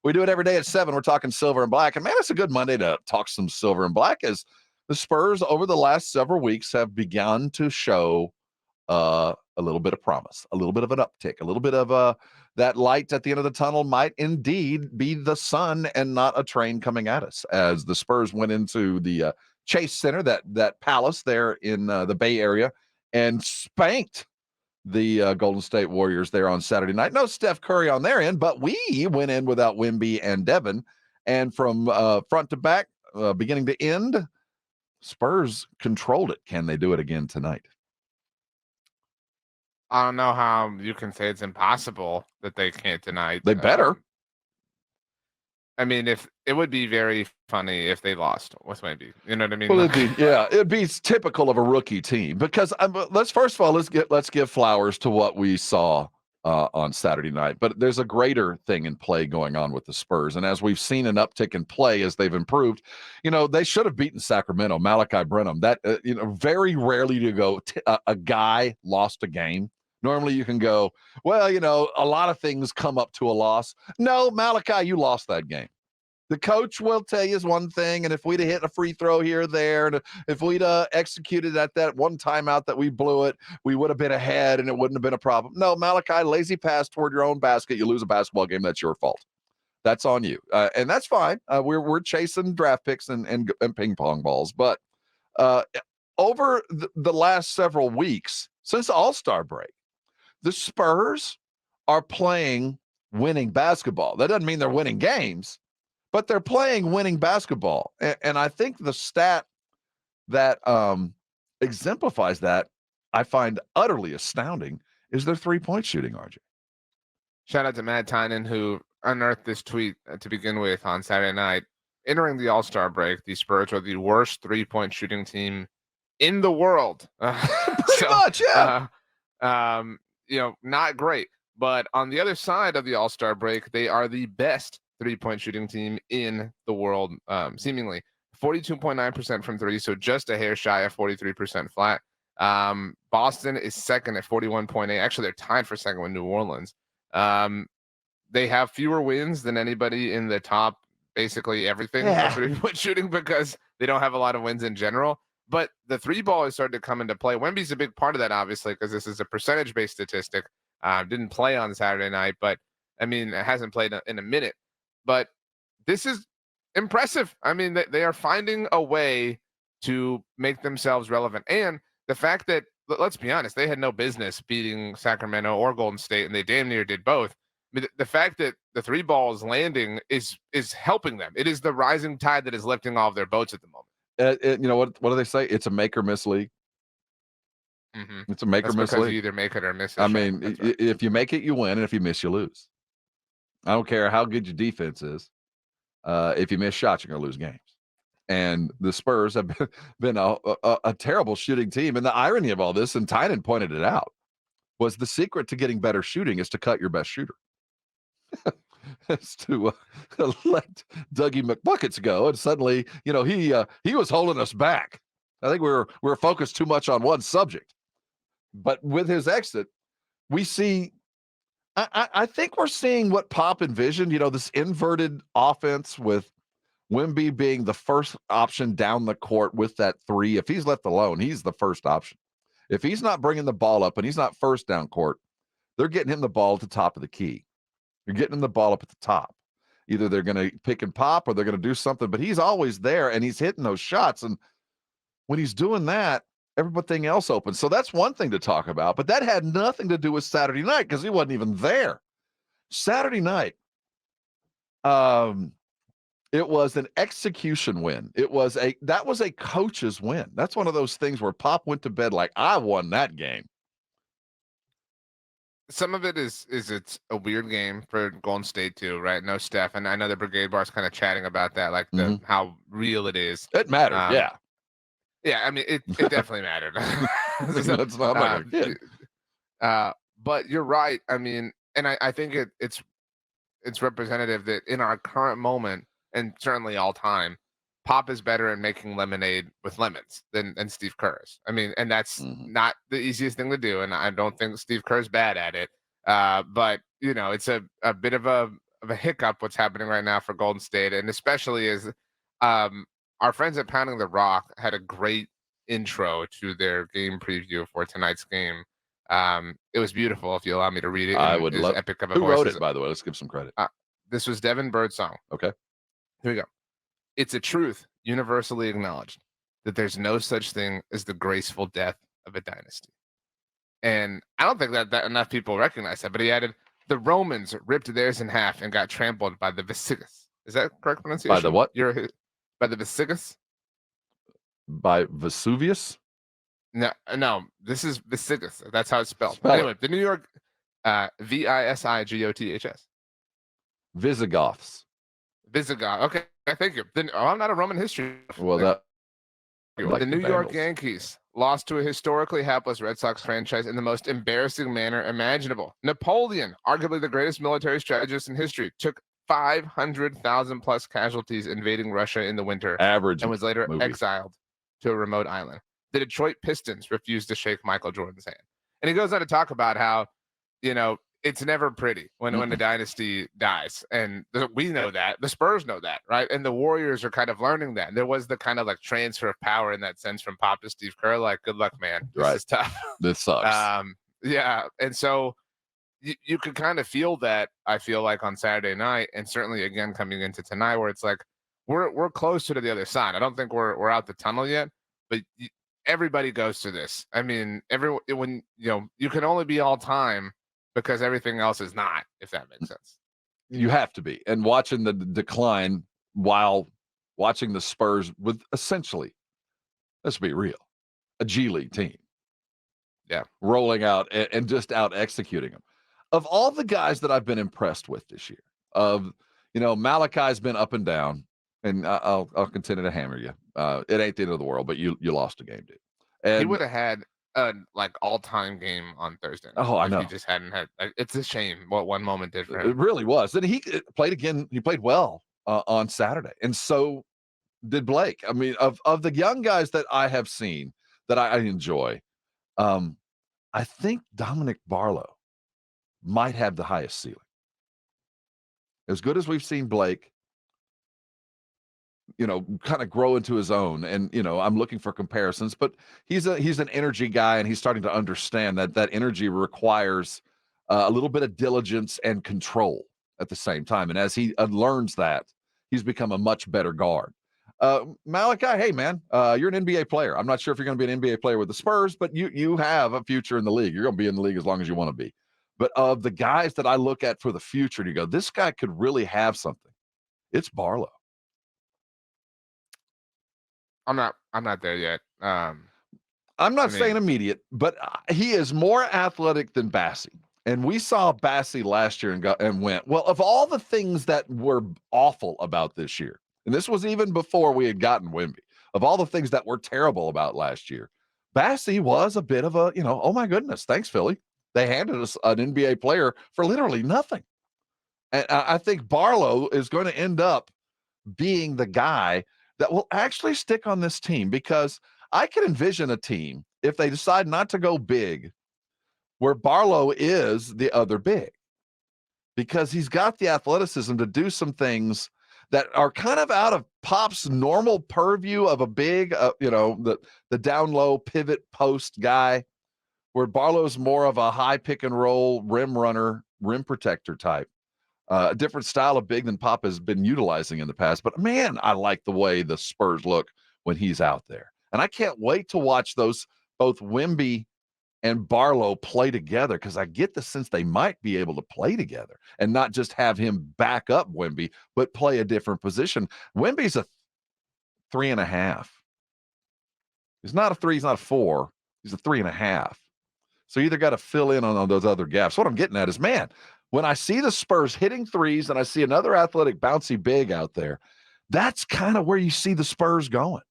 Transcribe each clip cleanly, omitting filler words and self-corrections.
We do it every day at 7. We're talking silver and black. And, man, it's a good Monday to talk some silver and black as the Spurs over the last several weeks have begun to show a little bit of promise, a little bit of an uptick, a little bit of that light at the end of the tunnel might indeed be the sun and not a train coming at us as the Spurs went into the Chase Center, that palace there in the Bay Area, and spanked the Golden State Warriors there on Saturday night. No Steph Curry on their end, but we went in without Wemby and Devin. And from front to back, beginning to end, Spurs controlled it. Can they do it again tonight? I don't know how you can say it's impossible that they can't tonight. They better. I mean, if it would be very funny if they lost with Wemby. You know what I mean? Well, it'd be typical of a rookie team because let's give flowers to what we saw on Saturday night. But there's a greater thing in play going on with the Spurs, and as we've seen an uptick in play as they've improved, they should have beaten Sacramento. Malachi Brenham. That very rarely do you go a guy lost a game. Normally you can go, well, a lot of things come up to a loss. No, Malachi, you lost that game. The coach will tell you is one thing, and if we'd have hit a free throw here or there, and if we'd executed at that one timeout that we blew it, we would have been ahead, and it wouldn't have been a problem. No, Malachi, lazy pass toward your own basket. You lose a basketball game. That's your fault. That's on you, and that's fine. We're chasing draft picks and ping pong balls, but over the last several weeks since All-Star break, the Spurs are playing winning basketball. That doesn't mean they're winning games, but they're playing winning basketball. And I think the stat that exemplifies that, I find utterly astounding, is their three-point shooting, RJ. Shout out to Matt Tynan, who unearthed this tweet to begin with on Saturday night. Entering the All-Star break, the Spurs are the worst three-point shooting team in the world. Pretty much, yeah. Not great. But on the other side of the All-Star break, they are the best three-point shooting team in the world, seemingly. 42.9% from three, so just a hair shy of 43% flat. Boston is second at 41.8. Actually, they're tied for second with New Orleans. They have fewer wins than anybody in the top, basically everything for three-point shooting because they don't have a lot of wins in general. But the three ball has started to come into play. Wemby's a big part of that, obviously, because this is a percentage-based statistic. Didn't play on Saturday night, but, it hasn't played in a minute. But this is impressive. They are finding a way to make themselves relevant. And the fact that, let's be honest, they had no business beating Sacramento or Golden State, and they damn near did both. The fact that the three ball is landing is helping them. It is the rising tide that is lifting all of their boats at the moment. What do they say? It's a make or miss league. Mm-hmm. It's a make or miss league. You either make it or miss it. If you make it, you win, and if you miss, you lose. I don't care how good your defense is. If you miss shots, you're going to lose games. And the Spurs have been a terrible shooting team. And the irony of all this, and Tynan pointed it out, was the secret to getting better shooting is to cut your best shooter. It's to let Dougie McBuckets go, and suddenly, he was holding us back. I think we were focused too much on one subject. But with his exit, we see. I think we're seeing what Pop envisioned. This inverted offense with Wemby being the first option down the court with that three. If he's left alone, he's the first option. If he's not bringing the ball up and he's not first down court, they're getting him the ball at the top of the key. You're getting him the ball up at the top. Either they're going to pick and pop or they're going to do something, but he's always there and he's hitting those shots. And when he's doing that, everything else opens. So that's one thing to talk about, but that had nothing to do with Saturday night because he wasn't even there. Saturday night, it was an execution win. That was a coach's win. That's one of those things where Pop went to bed like, I won that game. Some of it is it's a weird game for Golden State too, right? No Steph, and I know the Brigade Bar's kind of chatting about that, like how real it is. It mattered, yeah. Yeah, it definitely mattered. That's not like a kid. But you're right. And I think it's representative that in our current moment, and certainly all time, Pop is better at making lemonade with lemons than Steve Kerr is. And that's not the easiest thing to do, and I don't think Steve Kerr's bad at it. But it's a bit of of a hiccup what's happening right now for Golden State, and especially as our friends at Pounding the Rock had a great intro to their game preview for tonight's game. It was beautiful. If you allow me to read it, I in would as love. epic of a Who voice wrote as it, by the way? Let's give some credit. this was Devin Birdsong. Okay. Here we go. It's a truth universally acknowledged that there's no such thing as the graceful death of a dynasty. And I don't think that enough people recognize that. But he added, the Romans ripped theirs in half and got trampled by the Visigoths. Is that correct pronunciation? By the what? By the Visigoths? By Vesuvius? No. This is Visigoths. That's how it's spelled. Spell Anyway, it. the New York Visigoths. Visigoths. Visigoth. Okay, thank you. Then I'm not a Roman history. Well, that. The New York Yankees lost to a historically hapless Red Sox franchise in the most embarrassing manner imaginable. Napoleon, arguably the greatest military strategist in history, took 500,000 plus casualties invading Russia in the winter Average and was later movie. exiled to a remote island. The Detroit Pistons refused to shake Michael Jordan's hand. And he goes on to talk about how, it's never pretty when a dynasty dies. And we know that. The Spurs know that, right? And the Warriors are kind of learning that. And there was the kind of like transfer of power in that sense from Pop to Steve Kerr. Like, good luck, man. This is tough. This sucks. Yeah. And so you could kind of feel that, I feel like, on Saturday night, and certainly again coming into tonight, where it's like we're closer to the other side. I don't think we're out the tunnel yet, but everybody goes through this. I mean, when you can only be all time because everything else is not, if that makes sense. You have to be. And watching the decline while watching the Spurs with essentially, let's be real, a G League team. Yeah. Rolling out and just out executing them. Of all the guys that I've been impressed with this year, Malachi's been up and down, and I'll continue to hammer you. It ain't the end of the world, but you lost a game, dude. And he would have had like all-time game on Thursday. Oh, I know. He just hadn't had. It's a shame what one moment did for him. It really was. And he played again. He played well on Saturday, and so did Blake. I mean, of the young guys that I have seen that I enjoy, I think Dominic Barlow might have the highest ceiling. As good as we've seen Blake, kind of grow into his own. And, I'm looking for comparisons, but he's an energy guy, and he's starting to understand that energy requires a little bit of diligence and control at the same time. And as he learns that, he's become a much better guard. Malachi, hey, man, you're an NBA player. I'm not sure if you're going to be an NBA player with the Spurs, but you have a future in the league. You're going to be in the league as long as you want to be. But of the guys that I look at for the future, you go, this guy could really have something. It's Barlow. I'm not there yet. I'm not saying immediate, but he is more athletic than Bassey. And we saw Bassey last year and went, well, of all the things that were awful about this year, and this was even before we had gotten Wemby, of all the things that were terrible about last year, Bassey was a bit of a, oh my goodness, thanks, Philly. They handed us an NBA player for literally nothing. And I think Barlow is going to end up being the guy that will actually stick on this team, because I can envision a team, if they decide not to go big, where Barlow is the other big, because he's got the athleticism to do some things that are kind of out of Pop's normal purview of a big, the down low pivot post guy, where Barlow's more of a high pick and roll rim runner, rim protector type. A different style of big than Pop has been utilizing in the past. But, man, I like the way the Spurs look when he's out there. And I can't wait to watch both Wemby and Barlow play together, because I get the sense they might be able to play together and not just have him back up Wemby, but play a different position. Wemby's a 3.5. He's not a 3. He's not a 4. He's a 3.5. So you either got to fill in on those other gaps. What I'm getting at is, man, when I see the Spurs hitting threes and I see another athletic, bouncy big out there, that's kind of where you see the Spurs going.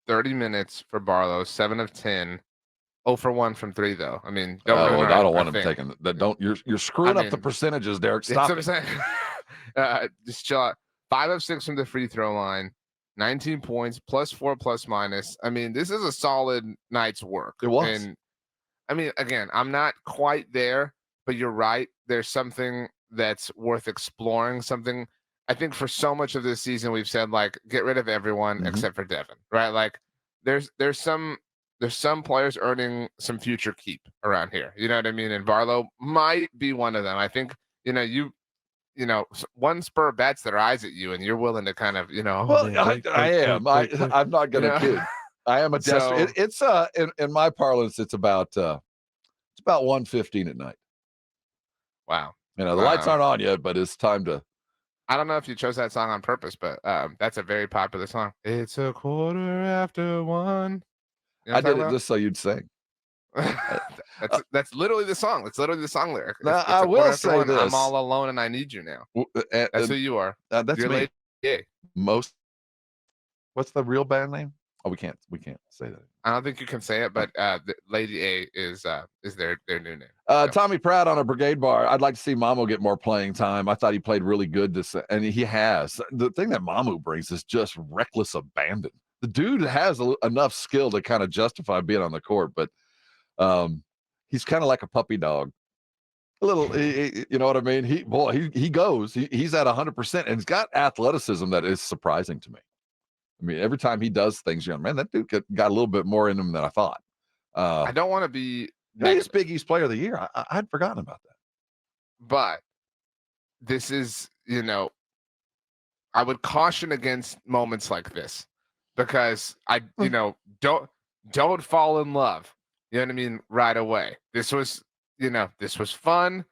30 minutes for Barlow, 7 of 10. 0 for 1 from 3, though. I mean, I don't want him taking that. Don't you're screwing up the percentages, Derek. Stop. That's what I'm saying. Just chill out. 5 of 6 from the free throw line, 19 points, +4, ±. I mean, this is a solid night's work. It was. And I mean, again, I'm not quite there, but you're right. There's something that's worth exploring. Something I think for so much of this season we've said like get rid of everyone except for Devin, right? Like there's some players earning some future keep around here. You know what I mean? And Barlow might be one of them. I think one Spur bats their eyes at you, and you're willing to kind of Well, I am. I'm not going to kid. I am a desperate. It's in my parlance, it's about 1:15 at night. Wow. The lights aren't on yet, but it's time to. I don't know if you chose that song on purpose, but that's a very popular song. It's 1:15. I did it just so you'd sing. That's literally the song. That's literally the song lyric. Now, I will say this: I'm all alone and I need you now. That's who you are. That's You're me. Yeah. What's the real band name? Oh, we can't say that. I don't think you can say it, but Lady A is their new name. Tommy Pratt on a Brigade Bar. I'd like to see Mamu get more playing time. I thought he played really good and he has. The thing that Mamu brings is just reckless abandon. The dude has enough skill to kind of justify being on the court, but he's kind of like a puppy dog. A little, you know what I mean? He goes. He's at 100%, and he's got athleticism that is surprising to me. I mean, every time he does things, man, that dude got a little bit more in him than I thought. I don't want to be. He's Big East Player of the Year. I'd forgotten about that. But this is, I would caution against moments like this because don't fall in love. You know what I mean? Right away. This was fun.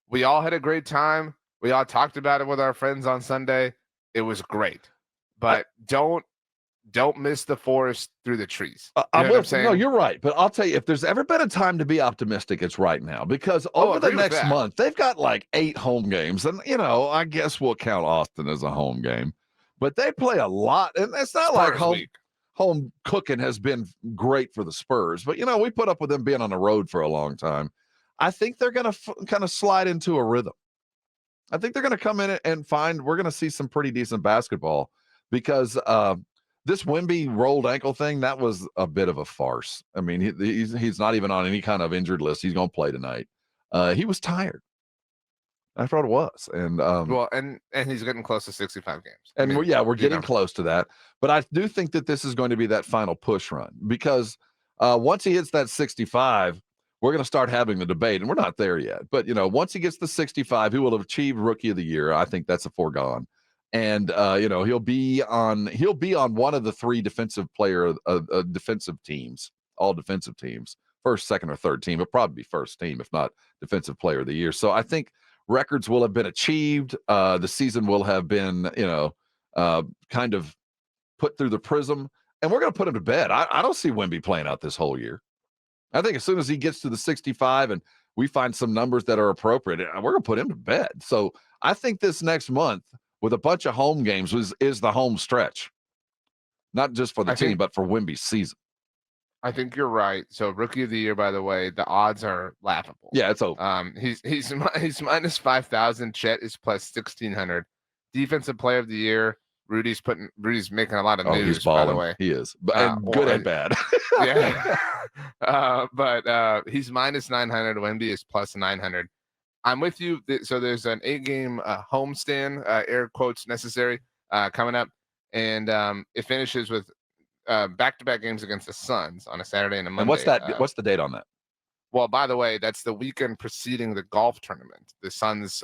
We all had a great time. We all talked about it with our friends on Sunday. It was great. But don't miss the forest through the trees. I will say, no, you're right. But I'll tell you, if there's ever been a time to be optimistic, it's right now. Because over the next month, they've got like 8 home games. And, I guess we'll count Austin as a home game. But they play a lot. And it's not Spurs like home cooking has been great for the Spurs. But, we put up with them being on the road for a long time. I think they're going to kind of slide into a rhythm. I think they're going to come in and we're going to see some pretty decent basketball because this Wemby rolled ankle thing, that was a bit of a farce. I mean, he's not even on any kind of injured list. He's going to play tonight. He was tired. I thought it was. And and he's getting close to 65 games. And we're getting close to that. But I do think that this is going to be that final push run because once he hits that 65, we're going to start having the debate, and we're not there yet. But, once he gets to 65, he will have achieved Rookie of the Year. I think that's a foregone. And, he'll be on one of the 3 defensive teams, all defensive teams, first, second, or third team. It'll probably be first team, if not defensive player of the year. So I think records will have been achieved. The season will have been, kind of put through the prism, and we're going to put him to bed. I don't see Wemby playing out this whole year. I think as soon as he gets to the 65 and we find some numbers that are appropriate, we're going to put him to bed. So I think this next month with a bunch of home games is the home stretch, not just for the team, but for Wemby's season. I think you're right. So Rookie of the Year, by the way, the odds are laughable. Yeah, it's over. He's minus 5,000. Chet is plus 1,600. Defensive Player of the Year, Rudy's making a lot of news. He's balling. By the way, he is, and good and bad. Yeah, but he's minus 900. Wemby is plus 900. I'm with you. So there's an 8-game homestand, air quotes necessary, coming up, and it finishes with back-to-back games against the Suns on a Saturday and a Monday. And what's that? What's the date on that? Well, by the way, that's the weekend preceding the golf tournament, the Suns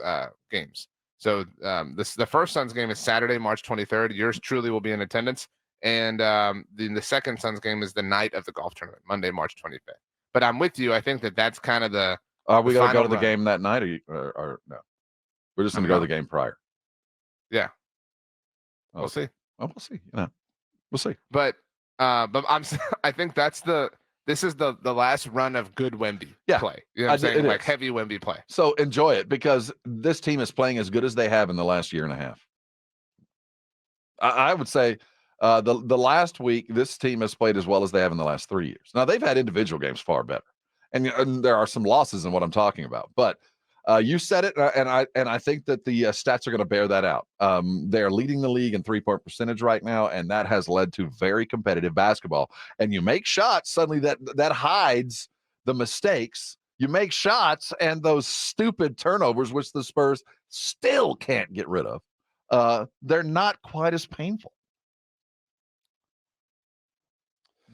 games. So the first Suns game is Saturday, March 23rd. Yours truly will be in attendance. And the second Suns game is the night of the golf tournament, Monday, March 25th. But I'm with you. I think that's kind of the. Are we going to go to the game that night or no? We're just going to go to the game prior. Yeah. We'll see. Well, we'll see. We'll see. But I think this is the last run of good Wemby play. You know what I'm saying? Like heavy Wemby play. So enjoy it because this team is playing as good as they have in the last year and a half. I would say the last week, this team has played as well as they have in the last 3 years. Now, they've had individual games far better. And there are some losses in what I'm talking about. But you said it, and I think that the stats are going to bear that out. They're leading the league in 3-point percentage right now, and that has led to very competitive basketball. And you make shots, suddenly that hides the mistakes. You make shots, and those stupid turnovers, which the Spurs still can't get rid of, they're not quite as painful.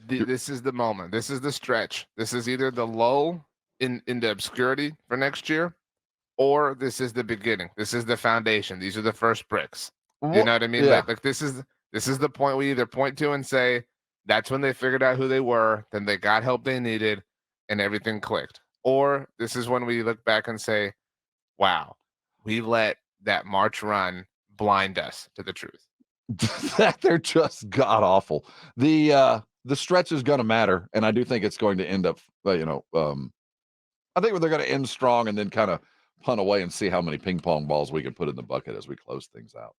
This is the moment. This is the stretch. This is either the lull into obscurity for next year, or this is the beginning. This is the foundation. These are the first bricks. You know what I mean? Yeah. Like this is the point we either point to and say that's when they figured out who they were, then they got help they needed, and everything clicked. Or this is when we look back and say, wow, we let that March run blind us to the truth. That they're just god awful. The stretch is going to matter, and I do think it's going to end up, I think they're going to end strong and then kind of punt away and see how many ping pong balls we can put in the bucket as we close things out.